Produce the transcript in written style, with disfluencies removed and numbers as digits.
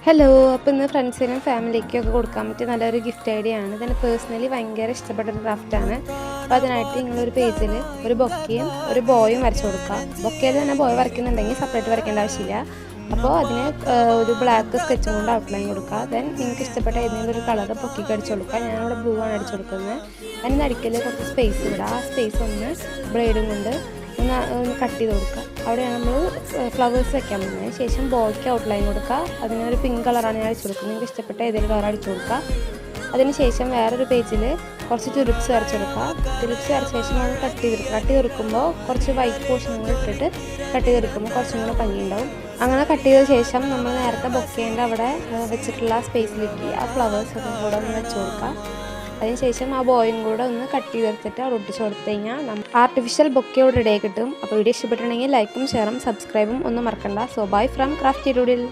Hello, അപ്പോൾ ഇന്ന് ഫ്രണ്ട്സിനും ഫാമിലിക്കൊക്കെ കൊടുക്കാൻ പറ്റിയ നല്ലൊരു ഗിഫ്റ്റ് ഐഡിയ ആണ്. ഇതെന്നെ പേഴ്സണലി ഭയങ്കര ഇഷ്ടപ്പെട്ട ഒരു ക്രാഫ്റ്റാണ്. അപ്പോൾ അതിനായിട്ട് നിങ്ങളൊരു പേജിൽ ഒരു ബൊക്കയും ഒരു ബോയും വരച്ചു കൊടുക്കുക. ബൊക്കയിൽ തന്നെ ബോയ് വരയ്ക്കുന്നുണ്ടെങ്കിൽ സെപ്പറേറ്റ് വരയ്ക്കേണ്ട ആവശ്യമില്ല. അപ്പോൾ അതിന് ഒരു ബ്ലാക്ക് സ്കെച്ചും കൊണ്ട് ഔട്ട്ലൈൻ കൊടുക്കുക. ദെൻ നിങ്ങൾക്ക് ഇഷ്ടപ്പെട്ട ഏതെങ്കിലും ഒരു കളർ പൊക്കിക്ക് അടിച്ചു കൊടുക്കുക. ഞാനിവിടെ ബ്ലൂ ആണ് അടിച്ചു കൊടുക്കുന്നത്. അതിന് അടിക്കൽ കുറച്ച് സ്പേസ് വിടുക. ആ സ്പേസ് ഒന്ന് ബ്ലേഡും കൊണ്ട് ഒന്ന് കട്ട് ചെയ്ത് കൊടുക്കുക. അവിടെയാണ് നമ്മൾ ഫ്ലവേഴ്സ് വെക്കാൻ പോകുന്നത്. ശേഷം ബോയ്ക്ക് ഔട്ട്ലൈൻ കൊടുക്കുക. അതിനൊരു പിങ്ക് കളറാണ് ഞാൻ അടിച്ചു കൊടുക്കുന്നത്. നിങ്ങൾക്ക് ഇഷ്ടപ്പെട്ട ഏതെങ്കിലും കളർ അടിച്ചു കൊടുക്കുക. അതിനുശേഷം വേറൊരു പേജിൽ കുറച്ച് ടുലിപ്സ് വരച്ച് കൊടുക്കുക. ടുലിപ്സ് വരച്ച ശേഷം നമ്മൾ കട്ട് ചെയ്തെടുക്കുമ്പോൾ കുറച്ച് വൈറ്റ് പോർഷൻ കൂടെ ഇട്ടിട്ട് കട്ട് ചെയ്തെടുക്കുമ്പോൾ കുറച്ചും കൂടെ ഭംഗിയുണ്ടാവും. അങ്ങനെ കട്ട് ചെയ്ത ശേഷം നമ്മൾ നേരത്തെ ബൊക്കേൻ്റെ അവിടെ വെച്ചിട്ടുള്ള സ്പേസിലേക്ക് ആ ഫ്ലവേഴ്സ് ഒക്കെ കൂടെ ഒന്ന് വെച്ച് കൊടുക്കുക. അതിനുശേഷം ആ ബോയും കൂടെ ഒന്ന് കട്ട് ചെയ്തെടുത്തിട്ട് അവിടെ ഒട്ടിച്ച് കൊടുത്തു കഴിഞ്ഞാൽ നമ്മൾ ആർട്ടിഫിഷ്യൽ ബൊക്കയോട് റെഡി ആയി കിട്ടും. അപ്പോൾ വീഡിയോ ഇഷ്ടപ്പെട്ടിട്ടുണ്ടെങ്കിൽ ലൈക്കും ഷെയറും സബ്സ്ക്രൈബും ഒന്നും മറക്കണ്ട. So bye from craft tutorial.